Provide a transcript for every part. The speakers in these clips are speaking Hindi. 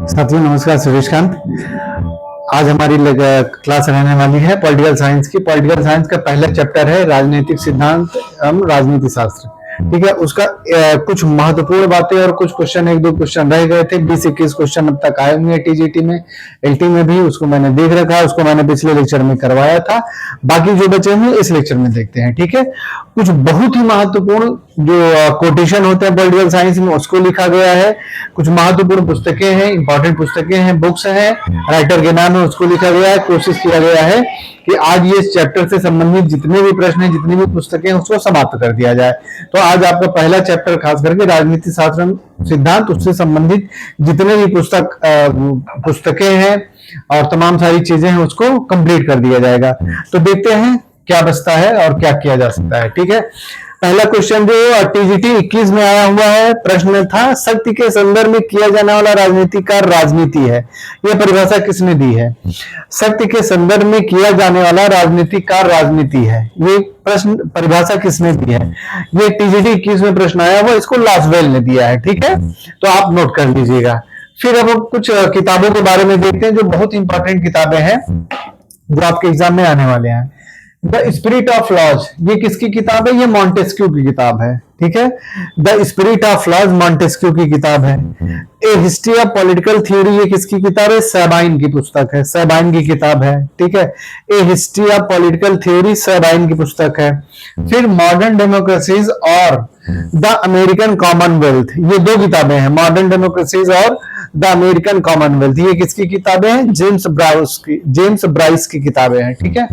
साथियों नमस्कार, सुरेश कांत। आज हमारी क्लास रहने वाली है पॉलिटिकल साइंस की। पॉलिटिकल साइंस का पहला चैप्टर है राजनीतिक सिद्धांत एवं राजनीति शास्त्र। ठीक है, उसका कुछ महत्वपूर्ण बातें और कुछ क्वेश्चन, एक दो क्वेश्चन रह गए थे। 20-21 क्वेश्चन अब तक आए हुए हैं टीजीटी में, एलटी में भी। उसको मैंने देख रखा है, उसको मैंने पिछले लेक्चर में करवाया था। बाकी जो बचे हुए इस लेक्चर में देखते हैं। ठीक है, कुछ बहुत ही महत्वपूर्ण जो कोटेशन होते हैं पॉलिटिकल साइंस में, उसको लिखा गया है। कुछ महत्वपूर्ण पुस्तकें हैं, इंपॉर्टेंट पुस्तकें हैं, बुक्स हैं, राइटर के नाम है, उसको लिखा गया है। कोशिश किया गया है कि आज ये चैप्टर से संबंधित जितने भी प्रश्न हैं, जितनी भी पुस्तकें हैं, उसको समाप्त कर दिया जाए। तो आज आपका पहला चैप्टर खास करके राजनीति शास्त्र सिद्धांत, उससे संबंधित जितने भी पुस्तकें हैं और तमाम सारी चीजें हैं, उसको कंप्लीट कर दिया जाएगा। तो देखते हैं क्या बचता है और क्या किया जा सकता है। ठीक है, पहला क्वेश्चन जो टीजीटी 21 में आया हुआ है, प्रश्न था शक्ति के संदर्भ में किया जाने वाला राजनीति का राजनीति है। यह परिभाषा किसने दी है? शक्ति के संदर्भ में किया जाने वाला राजनीति का राजनीति है, ये प्रश्न परिभाषा किसने दी है? ये टीजीटी 21 में प्रश्न आया हुआ, इसको लासवेल ने दिया है। ठीक है, तो आप नोट कर लीजिएगा। फिर अब कुछ किताबों के बारे में देखते हैं जो बहुत इंपॉर्टेंट किताबें हैं जो आपके एग्जाम में आने वाले हैं। द स्पिरिट ऑफ लॉज, ये किसकी किताब है? ये मॉन्टेस्क्यू की किताब है। ठीक है, the spirit of laws Montesquieu की किताब है। A history of political theory, ये किसकी किताब है? सैबाइन की पुस्तक है, सैबाइन की किताब है। ठीक है, a history of political theory सैबाइन की पुस्तक है। फिर मॉडर्न डेमोक्रेसीज और द अमेरिकन कॉमनवेल्थ, ये दो किताबें हैं, मॉडर्न डेमोक्रेसीज और द अमेरिकन कॉमनवेल्थ, ये किसकी किताबें हैं? जेम्स ब्राइस की किताबें हैं। ठीक है,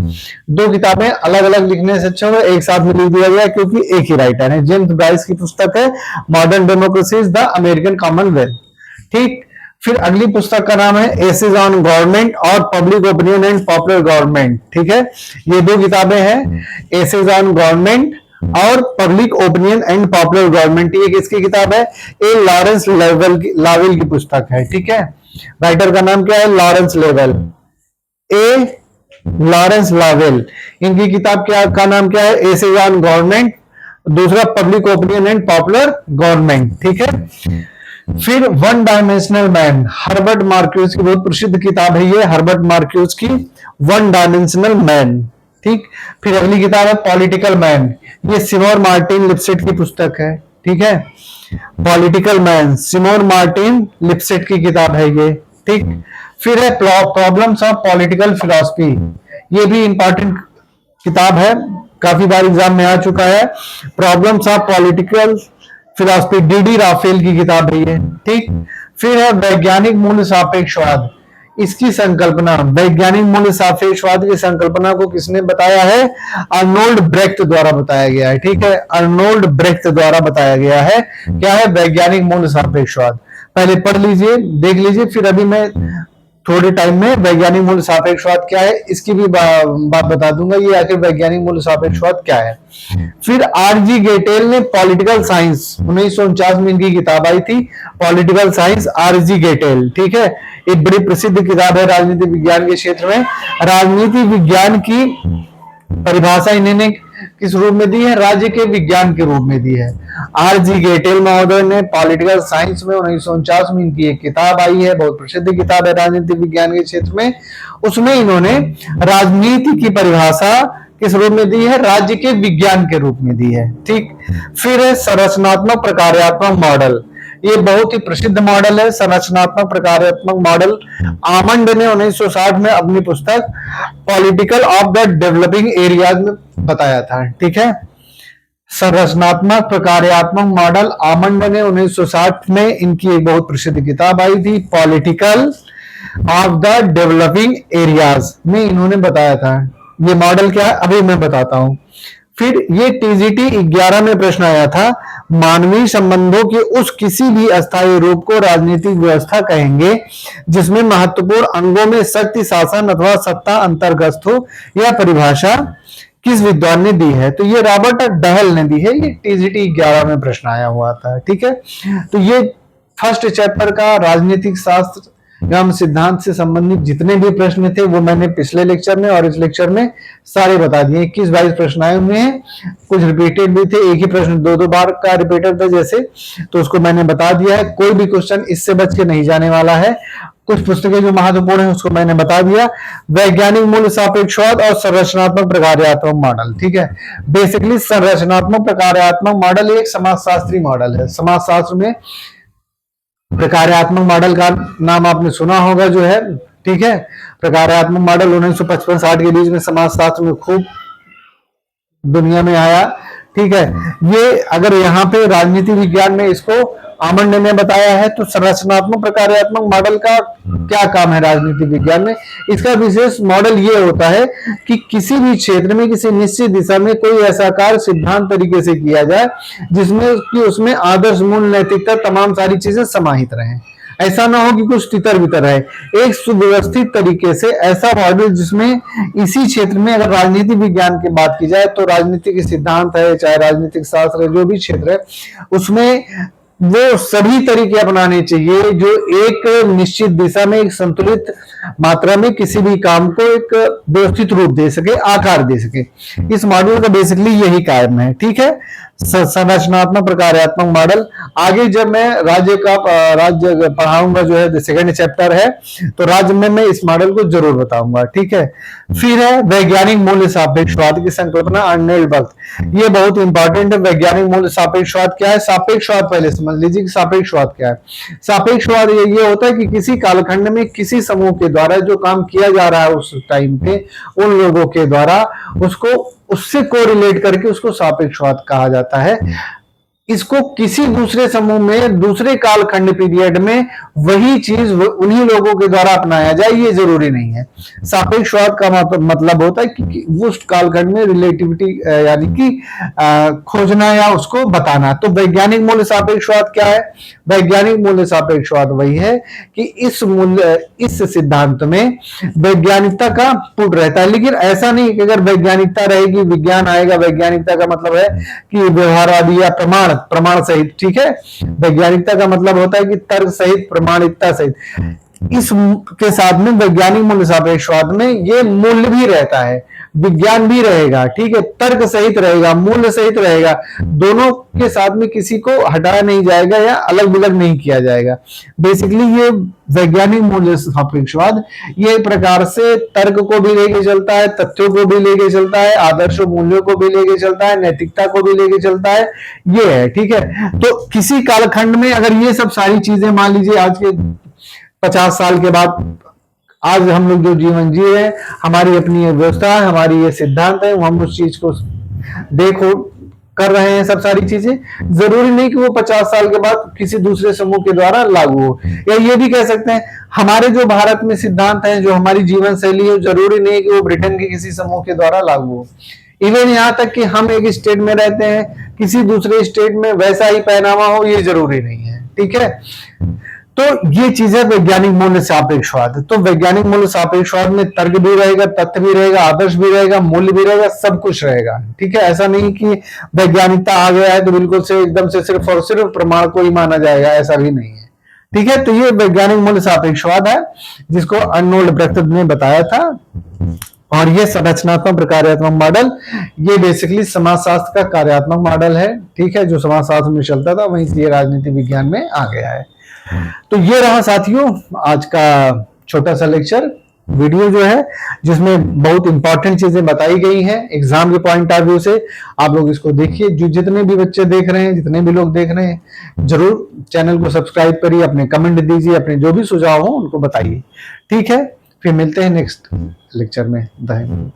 दो किताबें अलग अलग लिखने से अच्छा होगा एक साथ में लिख दिया गया, क्योंकि एक ही राइटर है। जेम्स ब्राइस की पुस्तक है modern democracies the American Commonwealth. ठीक, फिर अगली पुस्तक का नाम है एसेज ऑन गवर्नमेंट और public opinion and popular government. ठीक है, ये दो किताबें हैं, एसेज ऑन गवर्नमेंट और public opinion and popular government. ये किसकी किताब है? ए लॉरेंस लावेल की पुस्तक है। ठीक है, राइटर का नाम क्या है? लॉरेंस लेवल, ए लॉरेंस लावेल। इनकी किताब का नाम क्या है? एसेज ऑन गवर्नमेंट, दूसरा public opinion and popular government. ठीक है, फिर one dimensional man, Herbert Marcuse की बहुत प्रसिद्ध किताब है ये, हर्बर्ट मार्क्यूज की वन डायमेंशनल मैन। ठीक, फिर अगली किताब है पॉलिटिकल मैन, ये सिमोन मार्टिन लिप्सेट की पुस्तक है। ठीक है, political man Simon Martin Lipset की किताब है ये। ठीक, फिर है प्रॉब्लम्स ऑफ पॉलिटिकल फिलॉसफी, ये भी इंपॉर्टेंट किताब है, काफी बार एग्जाम में आ चुका है। Problems of political philosophy, D Raphael की किताब है ये। ठीक, फिर है वैज्ञानिक मूल्य सापेक्षवाद, इसकी संकल्पना, वैज्ञानिक मूल्य सापेक्षवाद की संकल्पना को किसने बताया है? अर्नोल्ड ब्रेख्त द्वारा बताया गया है। ठीक है, अर्नोल्ड ब्रेख्त द्वारा बताया गया है। क्या है? वैज्ञानिक मूल्य सापेक्षवाद। पहले पढ़ लीजिए, देख लीजिए, फिर अभी मैं थोड़े टाइम में वैज्ञानिक मूल्य सापेक्षवाद क्या है इसकी भी बात बता दूंगा, ये आखिर वैज्ञानिक मूल्य सापेक्षवाद क्या है। फिर आरजी गेटेल ने पॉलिटिकल साइंस, 1949 में इनकी किताब आई थी, पॉलिटिकल साइंस, आरजी गेटेल। ठीक है, एक बड़ी प्रसिद्ध किताब है राजनीति विज्ञान के क्षेत्र में। राजनीति विज्ञान की परिभाषा इन्होंने किस रूप में दी है? राज्य के विज्ञान के रूप में दी है। आरजी गेटेल महोदय ने पॉलिटिकल साइंस में 1949 में इनकी एक किताब आई है, बहुत प्रसिद्ध किताब है राजनीति विज्ञान के क्षेत्र में। उसमें इन्होंने राजनीति की परिभाषा किस रूप में दी है? राज्य के विज्ञान के रूप में दी है। ठीक, फिर है संरचनात्मक प्रकार्यात्मक मॉडल, ये बहुत ही प्रसिद्ध मॉडल है, संरचनात्मक प्रकार्यात्मक मॉडल। आमंड ने 1960 में अपनी पुस्तक political of the developing areas में बताया था। ठीक है, संरचनात्मक प्रकार्यात्मक मॉडल आमंड ने 1960 में इनकी एक बहुत प्रसिद्ध किताब आई थी, political of the developing areas में इन्होंने बताया था। ये मॉडल क्या है अभी मैं बताता हूं। फिर ये टीजीटी 11 में प्रश्न आया था, मानवीय संबंधों के उस किसी भी अस्थायी रूप को राजनीतिक व्यवस्था कहेंगे जिसमें महत्वपूर्ण अंगों में शक्ति, शासन अथवा सत्ता अंतर्गत हो, यह परिभाषा किस विद्वान ने दी है? तो ये रॉबर्ट डहल ने दी है, ये टीजीटी 11 में प्रश्न आया हुआ था। ठीक है, तो ये फर्स्ट चैप्टर का राजनीतिक शास्त्र एवं सिद्धांत से संबंधित जितने भी प्रश्न थे वो मैंने पिछले लेक्चर में और इस लेक्चर में सारे बता दिए। 21-22 प्रश्न आए हुए हैं, कुछ रिपीटेड भी थे, एक ही प्रश्न 2-2 बार का रिपीटेड था जैसे, तो उसको मैंने बता दिया है। कोई भी क्वेश्चन इससे बच के नहीं जाने वाला है। कुछ पुस्तकें जो महत्वपूर्ण है उसको मैंने बता दिया। वैज्ञानिक मूल्य सापेक्षवाद और संरचनात्मक प्रकार्यात्मक मॉडल, ठीक है। बेसिकली संरचनात्मक प्रकार्यात्मक मॉडल एक समाजशास्त्री मॉडल है। समाजशास्त्र में प्रकार्यात्मक मॉडल का नाम आपने सुना होगा जो है, ठीक है। प्रकार्यात्मक मॉडल 1955-60 के बीच में समाजशास्त्र में खूब दुनिया में आया, ठीक है। ये अगर यहाँ पे राजनीति विज्ञान में इसको आमंड ने बताया है, तो संरचनात्मक प्रकार्यात्मक मॉडल का क्या काम है राजनीति विज्ञान में? इसका विशेष मॉडल ये होता है कि किसी भी क्षेत्र में किसी निश्चित दिशा में कोई ऐसा कार्य सिद्धांत तरीके से किया जाए जिसमें कि उसमें आदर्श, मूल, नैतिकता तमाम सारी चीजें समाहित रहें। ऐसा ना हो कि कुछ तितर बितर है। एक सुव्यवस्थित तरीके से ऐसा मॉडल जिसमें इसी क्षेत्र में, अगर राजनीति विज्ञान की बात की जाए तो राजनीतिक सिद्धांत है, चाहे राजनीतिक शास्त्र है, जो भी क्षेत्र है उसमें वो सभी तरीके अपनाने चाहिए जो एक निश्चित दिशा में, एक संतुलित मात्रा में किसी भी काम को एक व्यवस्थित रूप दे सके, आकार दे सके। इस मॉडल का बेसिकली यही काम है, ठीक है। संरचनात्मक प्रकार्यात्मक मॉडल। आगे जब मैं राज्य पढ़ाऊंगा जो है, सेकंड चैप्टर है, तो राज्य में मैं इस मॉडल को जरूर बताऊंगा, ठीक है। फिर है वैज्ञानिक मूल्य सापेक्षवाद की संकल्पना, अर्नोल्ड बर्थ। ये बहुत इंपॉर्टेंट है। वैज्ञानिक मूल्य सापेक्षवाद क्या है? सापेक्षवाद पहले समझ लीजिए कि सापेक्षवाद क्या है। सापेक्षवाद ये होता है कि किसी कालखंड में किसी समूह के द्वारा जो काम किया जा रहा है उस टाइम पे उन लोगों के द्वारा, उसको उससे कोरिलेट करके उसको सापेक्षवाद कहा जाता है। इसको किसी दूसरे समूह में, दूसरे कालखंड पीरियड में वही चीज उन्हीं लोगों के द्वारा अपनाया जाए, ये जरूरी नहीं है। सापेक्षवाद का मतलब होता है कि उस कालखंड में रिलेटिविटी यानी कि खोजना या उसको बताना। तो वैज्ञानिक मूल्य सापेक्षवाद क्या है? वैज्ञानिक मूल्य सापेक्षवाद वही है कि इस सिद्धांत में वैज्ञानिकता का पुट रहता है, लेकिन ऐसा नहीं कि अगर वैज्ञानिकता रहेगी विज्ञान आएगा। वैज्ञानिकता का मतलब है कि व्यवहारवादी या प्रमाण सहित, ठीक है। वैज्ञानिकता का मतलब होता है कि तर्क सहित, प्रमाणिकता सहित। इस के साथ में वैज्ञानिक मूल्य सापेक्षवाद में ये मूल्य भी रहता है, विज्ञान भी रहेगा, ठीक है, तर्क सहित रहेगा, मूल्य सहित रहेगा। दोनों के साथ में किसी को हटाया नहीं जाएगा या अलग बिलग नहीं किया जाएगा। बेसिकली ये वैज्ञानिक मूल्य सापेक्षवाद ये प्रकार से तर्क को भी लेके चलता है, तथ्यों को भी लेके चलता है, आदर्श मूल्यों को भी लेके चलता है, नैतिकता को भी लेके चलता है, ये है, ठीक है। तो किसी कालखंड में अगर ये सब सारी चीजें, मान लीजिए आज के 50 साल के बाद, आज हम लोग जो जीवन जी रहे हैं, हमारी अपनी व्यवस्था है, हमारी ये सिद्धांत है, हम उस चीज को देखो कर रहे हैं, सब सारी चीजें। जरूरी नहीं कि वो 50 साल के बाद किसी दूसरे समूह के द्वारा लागू हो। या ये भी कह सकते हैं हमारे जो भारत में सिद्धांत हैं, जो हमारी जीवन शैली है, जरूरी नहीं है कि वो ब्रिटेन के किसी समूह के द्वारा लागू हो। इवन यहाँ तक कि हम एक स्टेट में रहते हैं, किसी दूसरे स्टेट में वैसा ही पहनावा हो, ये जरूरी नहीं है, ठीक है। तो ये चीज है वैज्ञानिक मूल्य सापेक्षवाद। तो वैज्ञानिक मूल्य सापेक्षवाद में तर्क भी रहेगा, तथ्य भी रहेगा, आदर्श भी रहेगा, मूल्य भी रहेगा, सब कुछ रहेगा, ठीक है। ऐसा नहीं कि वैज्ञानिकता आ गया है तो बिल्कुल से एकदम से सिर्फ और सिर्फ प्रमाण को ही माना जाएगा, ऐसा भी नहीं है, ठीक है। तो ये वैज्ञानिक मूल्य सापेक्षवाद है जिसको अर्नोल्ड बर्थ ने बताया था। और ये संरचनात्मक प्रकार्यात्मक मॉडल, ये बेसिकली समाजशास्त्र का कार्यात्मक मॉडल है, ठीक है, जो समाजशास्त्र में चलता था वहीं से ये राजनीति विज्ञान में आ गया है। तो ये रहा साथियों आज का छोटा सा लेक्चर वीडियो जो है, जिसमें बहुत इंपॉर्टेंट चीजें बताई गई हैं एग्जाम के पॉइंट ऑफ व्यू से। आप लोग इसको देखिए, जो जितने भी बच्चे देख रहे हैं, जितने भी लोग देख रहे हैं, जरूर चैनल को सब्सक्राइब करिए, अपने कमेंट दीजिए, अपने जो भी सुझाव हो उनको बताइए, ठीक है। फिर मिलते हैं नेक्स्ट लेक्चर में। धन्यवाद।